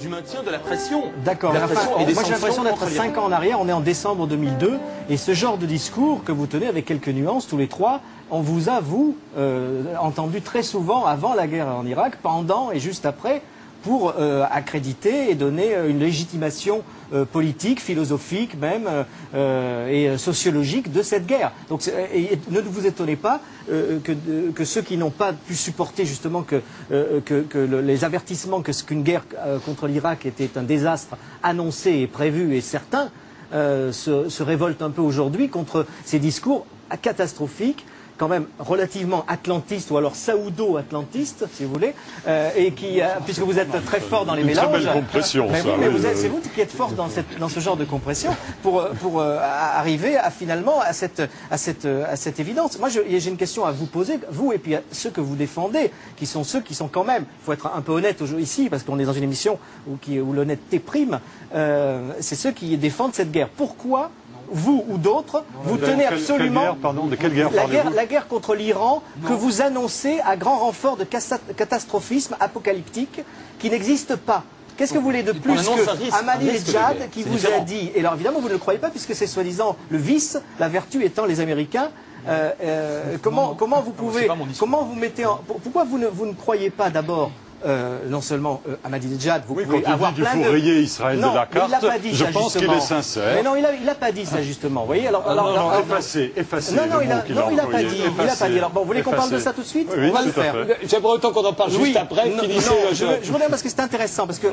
du maintien de la pression. D'accord. Moi j'ai l'impression d'être 5 ans en arrière, on est en décembre 2002, et ce genre de discours que vous tenez avec quelques nuances tous les trois, on vous a, entendu très souvent avant la guerre en Irak, pendant et juste après, pour accréditer et donner une légitimation politique, philosophique même, et sociologique de cette guerre. Donc ne vous étonnez pas que ceux qui n'ont pas pu supporter justement les avertissements qu'une guerre contre l'Irak était un désastre annoncé et prévu et certain, se révoltent un peu aujourd'hui contre ces discours catastrophiques, quand même relativement atlantiste ou alors saoudo-atlantiste, si vous voulez, et qui, puisque vous êtes très fort dans les mélanges. Très belle compression, mais ça. Oui, mais c'est vous qui êtes fort dans ce genre de compression pour arriver finalement à cette évidence. Moi, j'ai une question à vous poser, vous et puis à ceux que vous défendez, qui sont ceux qui sont quand même, il faut être un peu honnête ici, parce qu'on est dans une émission où l'honnêteté prime, c'est ceux qui défendent cette guerre. Pourquoi vous ou d'autres, vous tenez absolument... Quelle guerre, pardon, de quelle guerre la guerre contre l'Iran que vous annoncez à grand renfort de catastrophisme apocalyptique qui n'existe pas. Qu'est-ce que vous voulez de plus que Ahmadinejad qui vous a dit, et alors évidemment vous ne le croyez pas puisque c'est soi-disant le vice, la vertu étant les Américains, comment vous pouvez, comment vous mettez en... Pourquoi vous ne croyez pas d'abord non seulement Ahmadinejad, vous pouvez avoir plein de... Il faut rayer Israël de la carte, je pense qu'il est sincère. Mais non, il n'a pas dit ça justement. Vous voyez, effacez. Non, il n'a pas dit. Il n'a pas dit. Alors bon, vous voulez qu'on parle de ça tout de suite? Oui, on va le faire. J'aimerais autant qu'on en parle juste après. Je voudrais parce que c'est intéressant parce que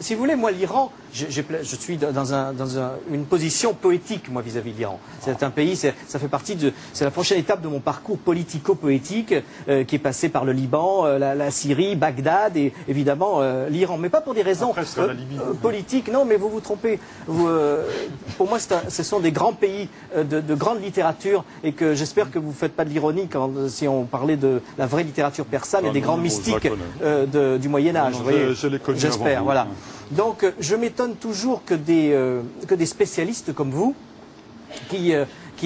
si vous voulez, moi l'Iran, je suis dans une position poétique moi vis-à-vis de l'Iran. C'est un pays, ça fait partie de, c'est la prochaine étape de mon parcours politico-poétique qui est passé par le Liban, la Syrie, Bagdad et évidemment l'Iran, mais pas pour des raisons politiques. Non, mais vous vous trompez. Pour moi, ce sont des grands pays de grande littérature et que j'espère que vous ne faites pas de l'ironie si on parlait de la vraie littérature persane et des grands mystiques du Moyen Âge. J'espère. Voilà. Donc, je m'étonne toujours que des spécialistes comme vous, qui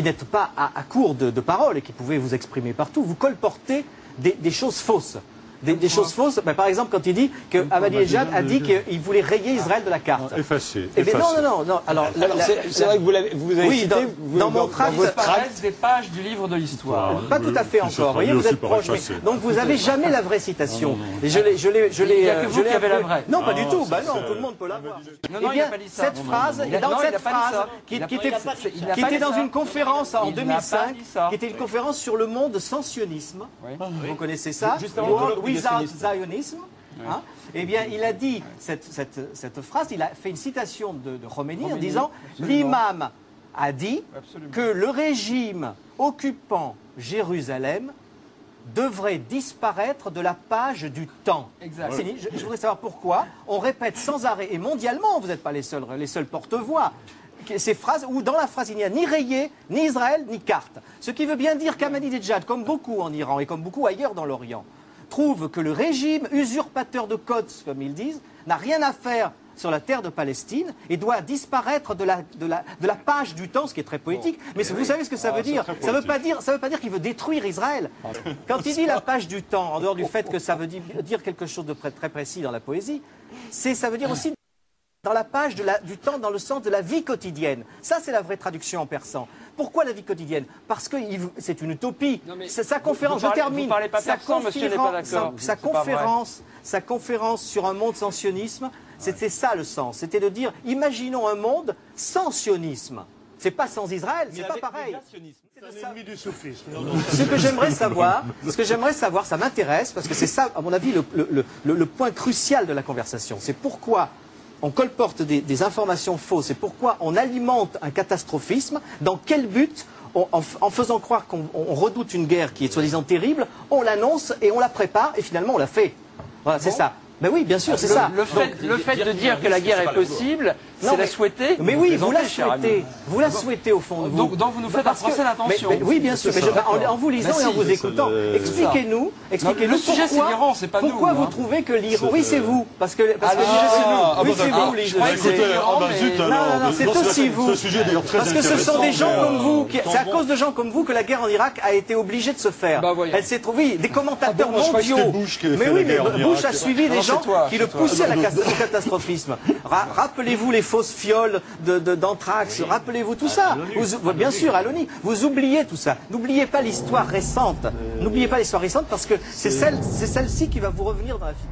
n'êtes pas à court de paroles et qui pouvez vous exprimer partout, vous colportez des choses fausses. Des choses fausses, par exemple quand il dit que Ahmadinejad a dit qu'il voulait rayer Israël de la carte. Effacé. Eh bien non. Alors c'est vrai que vous avez cité dans mon tract des pages du livre de l'histoire. Pas tout à fait encore. Vous voyez, vous êtes proche. Donc vous n'avez jamais la vraie citation. Et je l'ai. Il n'y a que vous qui avez la vraie. Non, pas du tout. Bah non, tout le monde peut l'avoir. Non, il n'a pas dit ça. Cette phrase, dans cette phrase, qui était dans une conférence en 2005, qui était une conférence sur le monde sans sionisme. Vous connaissez ça? Without Zionism, eh bien, il a dit cette phrase, il a fait une citation de Khomeini en disant « L'imam a dit que le régime occupant Jérusalem devrait disparaître de la page du temps. » Je voudrais savoir pourquoi. On répète sans arrêt, et mondialement, vous n'êtes pas les seuls porte-voix, ces phrases où dans la phrase il n'y a ni rayé, ni Israël, ni carte. Ce qui veut bien dire qu'Ahmadinejad, comme beaucoup en Iran et comme beaucoup ailleurs dans l'Orient, trouve que le régime usurpateur de Quds, comme ils disent, n'a rien à faire sur la terre de Palestine et doit disparaître de la page du temps, ce qui est très poétique. Mais vous savez ce que ça veut dire? Ça ne veut pas dire qu'il veut détruire Israël. Quand il dit la page du temps, en dehors du fait que ça veut dire quelque chose de très précis dans la poésie, ça veut dire aussi dans la page du temps dans le sens de la vie quotidienne. Ça, c'est la vraie traduction en persan. Pourquoi la vie quotidienne? Parce que c'est une utopie. Sa conférence, je termine. Vous parlez pas persan, monsieur n'est pas d'accord. Sa conférence sur un monde sans sionisme, c'était ça le sens. C'était de dire, imaginons un monde sans sionisme. C'est pas sans Israël, c'est pas pareil. C'est un ennemi du soufisme. Ce que j'aimerais savoir, ça m'intéresse, parce que c'est ça, à mon avis, le point crucial de la conversation. C'est pourquoi on colporte des informations fausses et pourquoi on alimente un catastrophisme, dans quel but, en faisant croire qu'on redoute une guerre qui est soi-disant terrible, on l'annonce et on la prépare et finalement on la fait. Voilà, c'est ça. Ben oui, bien sûr, c'est ça. Le fait de dire que la guerre est possible, C'est la souhaiter. Mais oui, vous la souhaitez. Vous la souhaitez au fond de vous. Donc vous nous faites un procès d'intention. Oui, bien sûr. Mais en vous lisant et en vous écoutant, expliquez-nous pourquoi vous trouvez que l'Iran... Oui, c'est vous. Parce que le sujet, c'est vous. Oui, c'est vous, les Non, c'est aussi vous. Parce que ce sont des gens comme vous. C'est à cause de gens comme vous que la guerre en Irak a été obligée de se faire. Elle s'est trouvée, des commentateurs mondiaux. Mais oui, mais Bush a suivi des gens qui le poussaient à au catastrophisme. Rappelez-vous les fausses fioles d'anthrax, rappelez-vous tout ça. Bien sûr, à l'ONU. Vous oubliez tout ça. N'oubliez pas l'histoire récente. N'oubliez pas l'histoire récente parce que c'est celle-ci qui va vous revenir dans la figure.